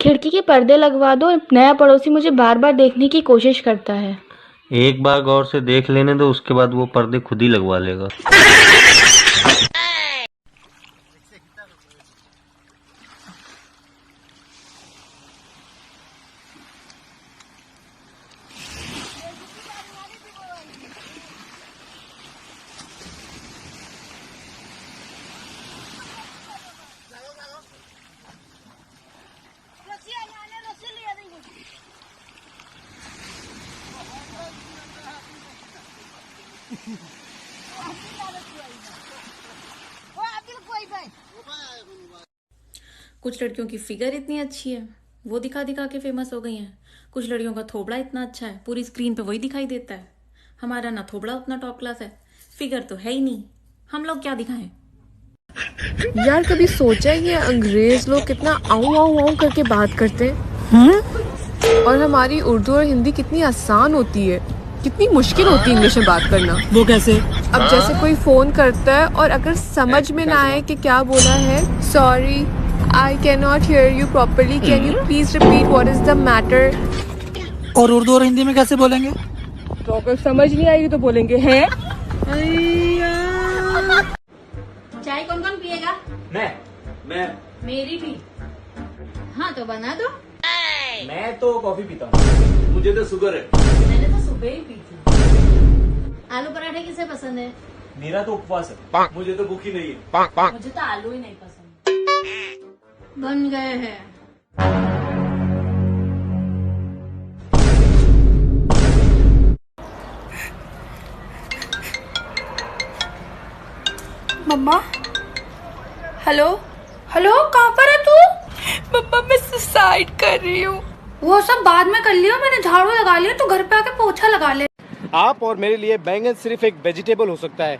खिड़की के पर्दे लगवा दो, नया पड़ोसी मुझे बार बार देखने की कोशिश करता है। एक बार गौर से देख लेने दो, उसके बाद वो पर्दे खुद ही लगवा लेगा। कुछ लड़कियों की फिगर इतनी अच्छी है, वो दिखा दिखा के फेमस हो गई हैं। कुछ लड़कियों का थोबड़ा इतना अच्छा है, पूरी स्क्रीन पे वही दिखाई देता है। हमारा ना थोबड़ा उतना टॉप क्लास है, फिगर तो है ही नहीं, हम लोग क्या दिखाएं। यार कभी सोचा है कि अंग्रेज लोग कितना आऊ आऊ आऊ करके बात करते हैं और हमारी उर्दू और हिंदी कितनी आसान होती है, कितनी मुश्किल होती है इंग्लिश में बात करना। वो कैसे? अब जैसे कोई फोन करता है और अगर समझ में ना आए कि क्या बोला है, sorry I can not here you properly, can you please repeat what is the matter. और उर्दू और हिंदी में कैसे बोलेंगे? तो अगर समझ नहीं आएगी तो बोलेंगे हैं। चाय कौन कौन पिएगा? मैं मेरी भी। हाँ तो बना दो। मैं तो कॉफी पीता हूँ, मुझे तो शुगर है। मैंने तो सुबह ही पी थी। आलू पराठे किसे पसंद है? मेरा तो उपवास है, मुझे तो भूख ही नहीं है। मुझे तो आलू ही नहीं पसंद। बन गए हैं। मम्मा, हेलो हेलो, कहाँ पर है तू? मम्मा मैं सुसाइड कर रही हूँ। वो सब बाद में कर लियो, मैंने झाड़ू लगा लिया, तू घर पे आके पोछा लगा ले। आप और मेरे लिए बैंगन सिर्फ एक वेजिटेबल हो सकता है।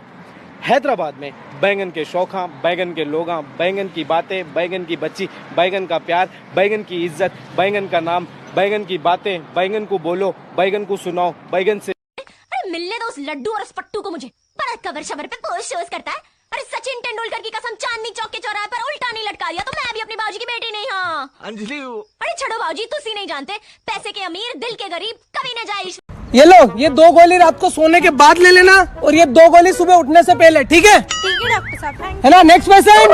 हैदराबाद में बैंगन के शौखा, बैंगन के लोगा, बैंगन की बातें, बैंगन की बच्ची, बैंगन का प्यार, बैंगन की इज्जत, बैंगन का नाम, बैंगन की बातें, बैंगन को बोलो, बैंगन को सुनाओ, बैंगन से। अरे मिलने दो उस लड्डू और उस पट्टू को मुझे। पर कवर शवर पे पोस्ट शोज करता है। अरे सचिन तेंदुलकर की कसम, चांदनी चौक के चौराहे पर उल्टा नहीं लटका दिया तो मैं भी अपनी बाबूजी की बेटी नहीं। हाँ अंजलि, अरे छोड़ो बाबूजी, तुसी नहीं जानते, पैसे के अमीर दिल के गरीब कभी न जाए। ये लो, ये 2 गोली रात को सोने के बाद ले लेना और ये 2 गोली सुबह उठने से पहले, ठीक है? ठीक है डॉक्टर साहब। है ना? Next patient.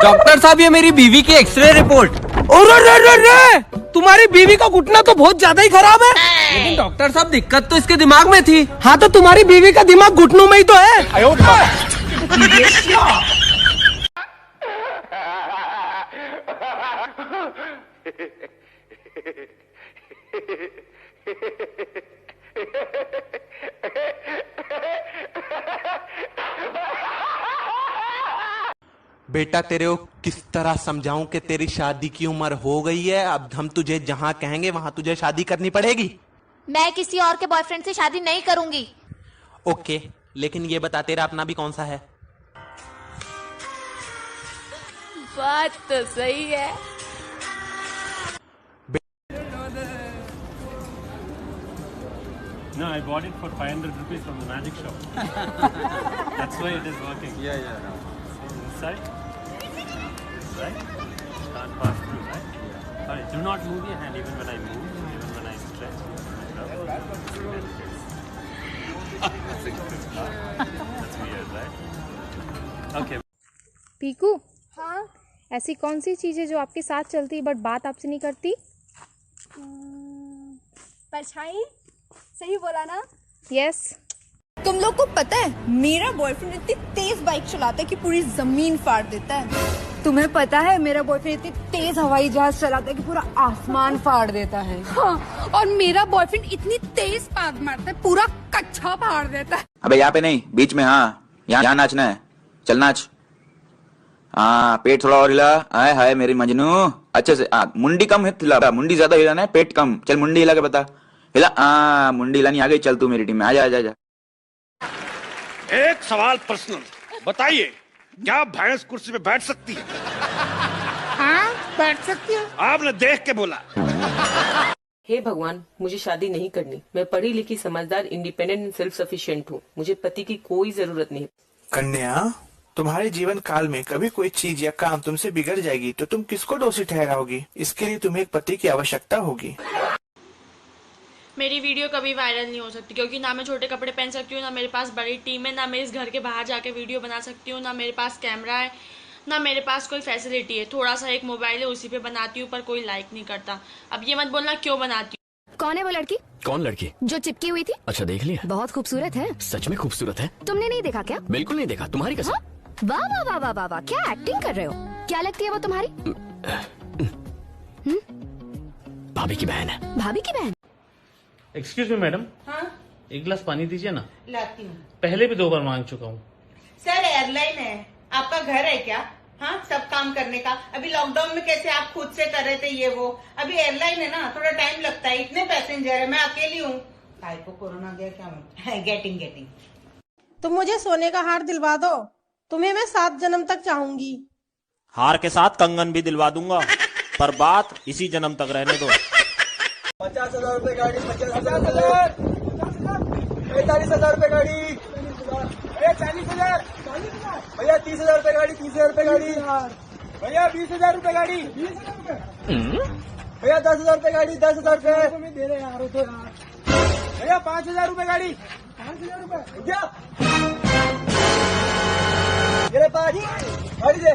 डॉक्टर साहब ये मेरी बीवी की एक्सरे रिपोर्ट। अरे तुम्हारी बीवी का घुटना तो बहुत ज्यादा ही खराब है। लेकिन डॉक्टर साहब दिक्कत तो इसके दिमाग में थी। हाँ तो तुम्हारी बीवी का दिमाग घुटनों में ही तो है। बेटा तेरे को किस तरह समझाऊं कि तेरी शादी की उम्र हो गई है, अब हम तुझे जहां कहेंगे वहां तुझे शादी करनी पड़ेगी। मैं किसी और के बॉयफ्रेंड से शादी नहीं करूंगी। ओके, लेकिन ये बता तेरा अपना भी कौन सा है? बात तो सही है। No, I bought it for 500 rupees from the magic shop. That's why it is working. Yeah. Inside, right? Can't pass through, right? Sorry, do not move your hand even when I move, even when I stretch. That's weird, right? Okay. Piku, हाँ, ऐसी कौन सी चीज़ है जो आपके साथ चलती but बात आपसे नहीं करती? परछाई। सही बोला ना? यस। तुम लोग को पता है मेरा बॉयफ्रेंड इतनी तेज बाइक चलाता है कि पूरी जमीन फाड़ देता है। तुम्हें पता है मेरा बॉयफ्रेंड इतनी तेज हवाई जहाज चलाता है कि पूरा आसमान फाड़ देता है। हाँ, और मेरा बॉयफ्रेंड इतनी तेज पाग मारता है पूरा कच्चा फाड़ देता है। अबे यहाँ पे नहीं, बीच में। हाँ यहाँ नाचना है, चल नाच। हाँ पेट थोड़ा और हिला। हाय हाय मेरी मजनू, अच्छे से। मुंडी कम हिला, मुंडी ज्यादा हिलाना है, पेट कम। चल मुंडी हिला के बता। हिला। मुंडी हिलानी आ गई, चल तू मेरी टीम में आजा आजा आजा। एक सवाल पर्सनल, बताइए क्या भैंस कुर्सी पे बैठ सकती है? हाँ बैठ सकती है। आपने देख के बोला। हे भगवान, मुझे शादी नहीं करनी। मैं पढ़ी लिखी, समझदार, इंडिपेंडेंट एंड सेल्फ सफिशिएंट हूँ। मुझे पति की कोई जरूरत नहीं। कन्या, तुम्हारे जीवन काल में कभी कोई चीज या काम तुमसे बिगड़ जाएगी तो तुम किसको दोषी ठहराओगी? इसके लिए तुम्हें एक पति की आवश्यकता होगी। मेरी वीडियो कभी वायरल नहीं हो सकती क्योंकि ना मैं छोटे कपड़े पहन सकती हूँ, ना मेरे पास बड़ी टीम है, ना मैं इस घर के बाहर जाके वीडियो बना सकती हूँ, ना मेरे पास कैमरा है, ना मेरे पास कोई फैसिलिटी है। थोड़ा सा एक मोबाइल है, उसी पे बनाती हूँ, पर कोई लाइक नहीं करता। अब ये मत बोलना क्यों बनाती हूँ। कौन है वो लड़की? कौन लड़की? जो चिपकी हुई थी। अच्छा, देख लिया? बहुत खूबसूरत है। सच में खूबसूरत है? तुमने नहीं देखा क्या? बिल्कुल नहीं देखा, तुम्हारी कसम। हाँ? वाह वाह वाह वाह वाह वाह, क्या एक्टिंग कर रहे हो। क्या लगती है वो तुम्हारी? भाभी की बहन है। भाभी की बहन? Excuse me madam. हाँ? एक गिलास पानी दीजिए ना। लाती हूँ। पहले भी 2 बार मांग चुका हूँ। सर एयरलाइन है, आपका घर है क्या? हाँ, सब काम करने का। अभी लॉकडाउन में कैसे आप खुद से कर रहे थे ये वो, अभी एयरलाइन है ना, थोड़ा टाइम लगता है, इतने पैसेंजर है, मैं अकेली हूँ। भाई को कोरोना गया क्या? गेटिंग। तुम मुझे सोने का हार दिलवा दो, तुम्हें मैं 7 जन्म तक चाहूंगी। हार के साथ कंगन भी दिलवा दूंगा, पर बात इसी जन्म तक रहने दो। 50,000 रुपए गाड़ी, 50,000, 45,000 रुपए गाड़ी, भैया 40,000, भैया 30,000 रुपए गाड़ी, 30,000 रुपए गाड़ी, भैया 20,000 रुपए गाड़ी, भैया 10,000 रुपए गाड़ी, 10,000 रुपए दे रहे यार, तो भैया 5,000 रुपए गाड़ी, 5,000 रुपए क्या? मेरे पास गाड़ी दे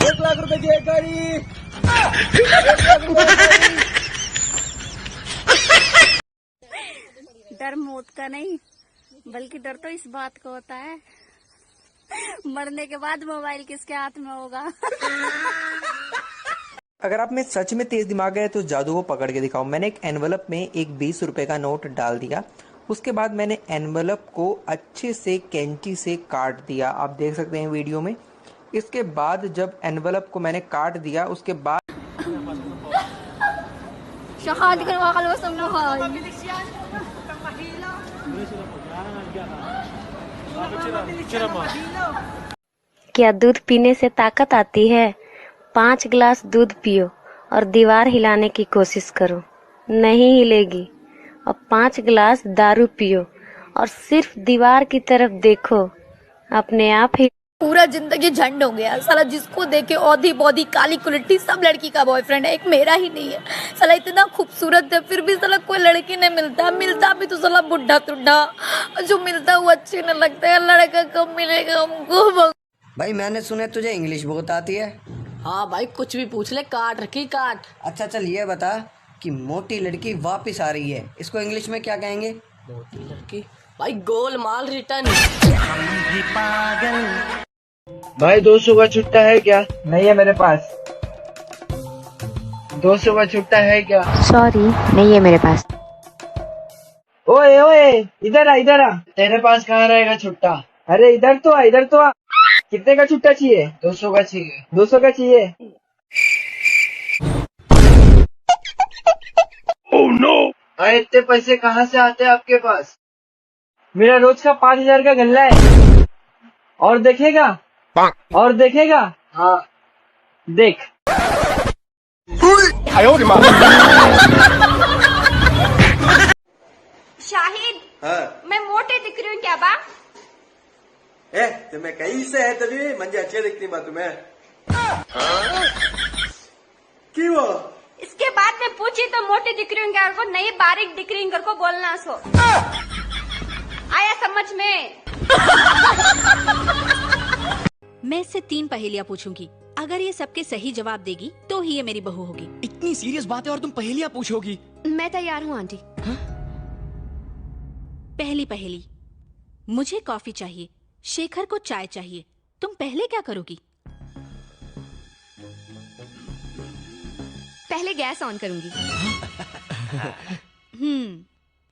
1 लाख रुपए की एक गाड़ी। डर मौत का नहीं, बल्कि डर तो इस बात का होता है मरने के बाद मोबाइल किसके हाथ में होगा। अगर आप में सच में तेज दिमाग है तो जादू को पकड़ के दिखाओ। मैंने एक एनवलप में एक 20 रुपए का नोट डाल दिया, उसके बाद मैंने एनवलप को अच्छे से कैंची से काट दिया, आप देख सकते हैं वीडियो में। इसके बाद जब एनवलप को मैंने काट दिया, उसके बाद क्या दूध पीने से ताकत आती है? 5 गिलास दूध पियो और दीवार हिलाने की कोशिश करो, नहीं हिलेगी। और 5 गिलास दारू पियो और सिर्फ दीवार की तरफ देखो, अपने आप ही। पूरा जिंदगी झंड हो गया साला, जिसको देखे औधी बौधी काली कुलट्टी सब लड़की का बॉयफ्रेंड है, एक मेरा ही नहीं है साला। इतना खूबसूरत है फिर भी साला कोई लड़की नहीं मिलता भी तो साला बुढ़ा तुड्ढा, जो मिलता है वो अच्छे न लगता है। लड़का कब मिलेगा हमको? भाई मैंने सुना तुझे इंग्लिश बहुत आती है। हाँ भाई, कुछ भी पूछ ले, काट रखी काट। अच्छा चल ये बता कि मोटी लड़की वापस आ रही है, इसको इंग्लिश में क्या कहेंगे? मोटी लड़की भाई गोलमाल रिटर्न। भाई 200 का छुट्टा है क्या? नहीं है मेरे पास। 200 का छुट्टा है क्या? सॉरी, नहीं है मेरे पास। ओए ओए, इधर आ। तेरे पास कहाँ रहेगा छुट्टा? अरे इधर तो आ। कितने का छुट्टा चाहिए? 200 का चाहिए। 200 का चाहिए। Oh no! अरे इतने पैसे कहाँ से आते हैं आपके पास? मेरा रोज का 5,000 का गल्ला है। और देखेगा? हाँ देख। शाहिद, हाँ। मैं मोटे दिख रही हूँ क्या बा? तुम्हें कहीं से है तभी मंजे अच्छे दिखती बा तुम्हें। क्यों वो? इसके बाद में पूछी तो मोटी दिख रही हूँ क्या को, नहीं बारीक दिख रही हूँ को बोलना सो। आया समझ में? मैं इससे 3 पहेलियाँ पूछूंगी, अगर ये सबके सही जवाब देगी तो ही ये मेरी बहू होगी। इतनी सीरियस बात है और तुम पहेलियाँ पूछोगी? मैं तैयार हूँ आंटी। पहली पहेली, मुझे कॉफी चाहिए, शेखर को चाय चाहिए, तुम पहले क्या करोगी? पहले गैस ऑन करूंगी।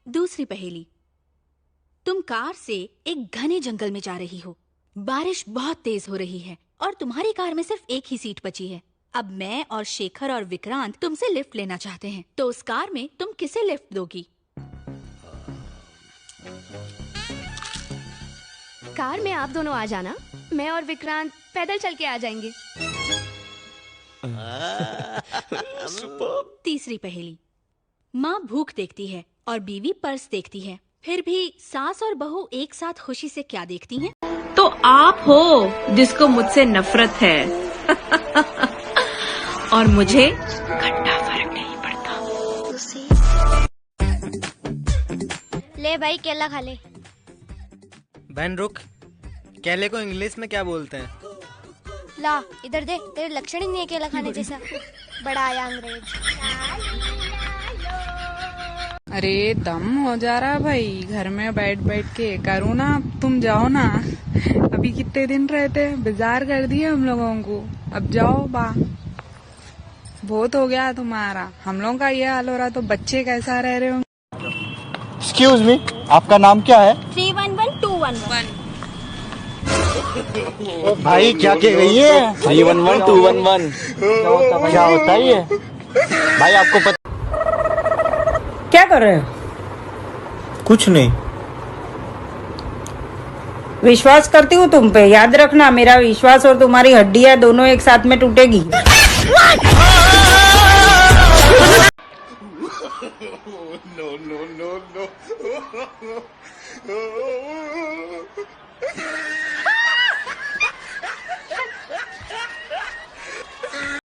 दूसरी पहेली, तुम कार से एक घने जंगल में जा रही हो, बारिश बहुत तेज हो रही है और तुम्हारी कार में सिर्फ एक ही सीट बची है। अब मैं और शेखर और विक्रांत तुमसे लिफ्ट लेना चाहते हैं, तो उस कार में तुम किसे लिफ्ट दोगी? कार में आप दोनों आ जाना, मैं और विक्रांत पैदल चल के आ जाएंगे। तीसरी पहेली, माँ भूख देखती है और बीवी पर्स देखती है, फिर भी सास और बहू एक साथ खुशी से क्या देखती हैं? तो आप हो जिसको मुझसे नफरत है और मुझे घंटा फर्क नहीं पड़ता। ले भाई केला खा ले। बहन रुक, केले को इंग्लिश में क्या बोलते हैं? ला इधर दे, तेरे लक्षण ही नहीं है केला खाने जैसा। बड़ा आया अंग्रेज। अरे दम हो जा रहा भाई, घर में बैठ बैठ के करो ना, तुम जाओ ना। अभी कितने दिन रहते, बाजार कर दिए हम लोगों को, अब जाओ बा। बहुत हो गया तुम्हारा, हम लोगों का ये हाल हो रहा तो बच्चे कैसा रह रहे होंगे। एक्सक्यूज मी, आपका नाम क्या है? 311211। भाई क्या कह रही है? 311211 क्या होता है ये? भाई आपको पता क्या कर रहे हो? कुछ नहीं। विश्वास करती हूँ तुम पे, याद रखना मेरा विश्वास और तुम्हारी हड्डियां दोनों एक साथ में टूटेगी। no.